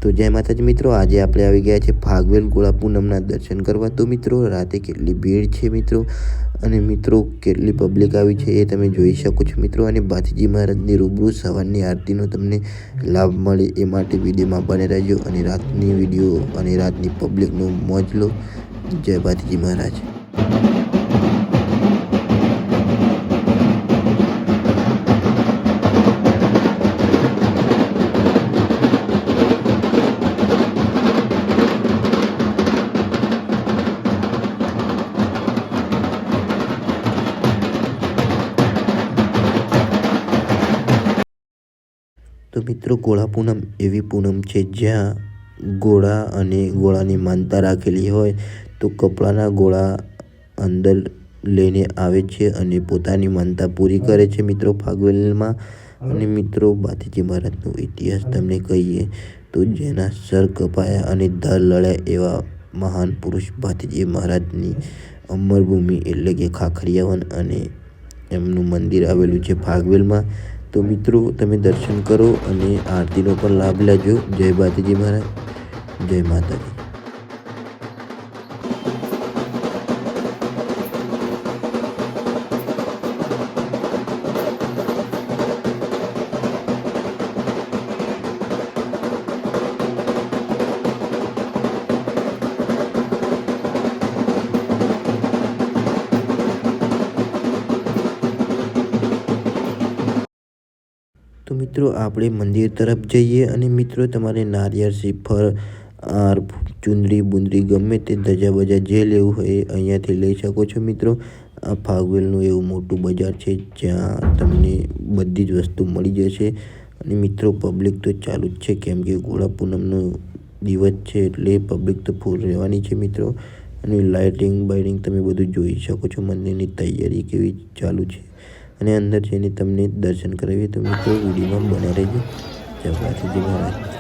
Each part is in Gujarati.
તો જય માતાજી મિત્રો, આજે આપણે આવી ગયા છે ફાગવેલ ગોળા પૂનમના દર્શન કરવા। તો મિત્રો રાતે કેટલી ભીડ છે મિત્રો, અને મિત્રો કેટલી પબ્લિક આવી છે એ તમે જોઈ શકો છો મિત્રો। અને ભાથીજી મહારાજની રૂબરૂ સવારની આરતીનો તમને લાભ મળે એ માટે વિડીયોમાં બને રહેજો, અને રાતની વિડીયો અને રાતની પબ્લિકનો મોજ લો। જય ભાથીજી મહારાજ। તો મિત્રો ગોળા પૂનમ એવી પૂનમ છે જ્યાં ગોળા અને ગોળાની માનતા રાખેલી હોય તો કપડાના ગોળા અંદર લઈને આવે છે અને પોતાની માનતા પૂરી કરે છે મિત્રો ફાગવેલમાં। અને મિત્રો ભાથીજી મહારાજનો ઇતિહાસ તમને કહીએ તો જેના સર કપાયા અને ધર લડ્યા એવા મહાન પુરુષ ભાથીજી મહારાજની અમરભૂમિ એટલે કે ખાખરિયા વન અને એમનું મંદિર આવેલું છે ફાગવેલમાં। તો મિત્રો તમે દર્શન કરો અને આરતીનો પણ લાભ લેજો। જય ભાથીજી મહારાજ, જય માતાજી। તો મિત્રો આપણે મંદિર તરફ જઈએ, અને મિત્રો તમારે નારિયેળ, શ્રીફળ, હાર, ચુંદડી બુંદડી ગમે તે ધજા બજા જે લેવું હોય એ અહીંયાથી લઈ શકો છો મિત્રો। આ ફાગવેલનું એવું મોટું બજાર છે જ્યાં તમને બધી જ વસ્તુ મળી જશે। અને મિત્રો પબ્લિક તો ચાલુ જ છે, કેમ કે ગોળા પૂનમનો દિવસ છે એટલે પબ્લિક તો ફૂલ રહેવાની છે મિત્રો। અને લાઇટિંગ બાઇટિંગ તમે બધું જોઈ શકો છો, મંદિરની તૈયારી કેવી ચાલુ છે, અને અંદર જઈને તમને દર્શન કરાવીએ। તો મિત્રો વિડીયોમાં બન્યા રહેજો। જય ભાથીજી મહારાજ।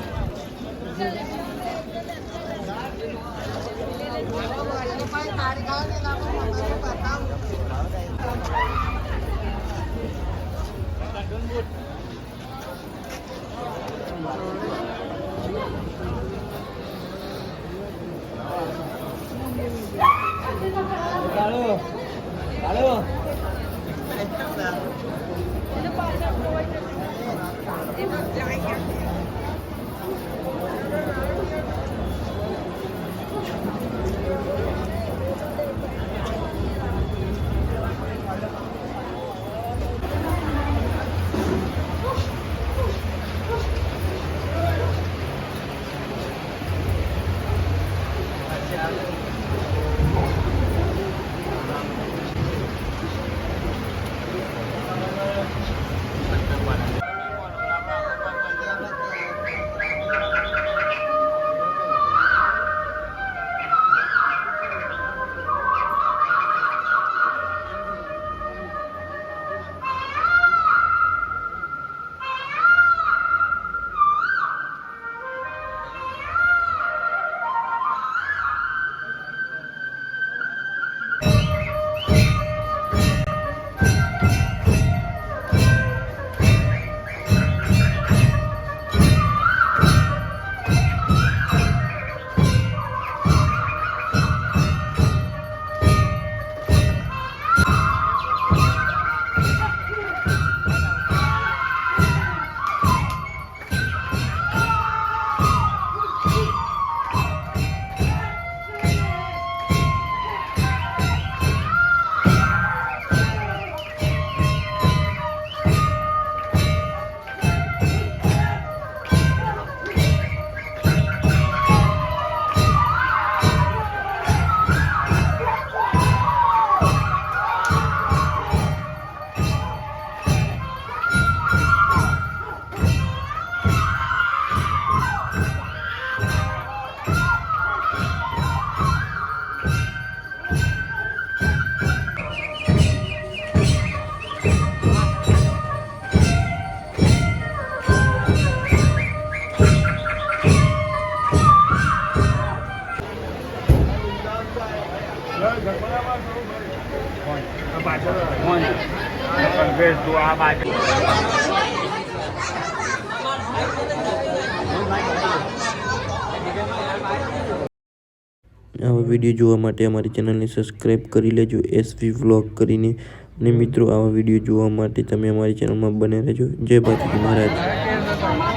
આવા વિડીયો જોવા માટે અમારી ચેનલને સબસ્ક્રાઈબ કરી લેજો SV વ્લોગ કરીને. અને મિત્રો આવા વિડીયો જોવા માટે તમે અમારી ચેનલમાં બને રહેજો. જય માતાજી મહારાજ.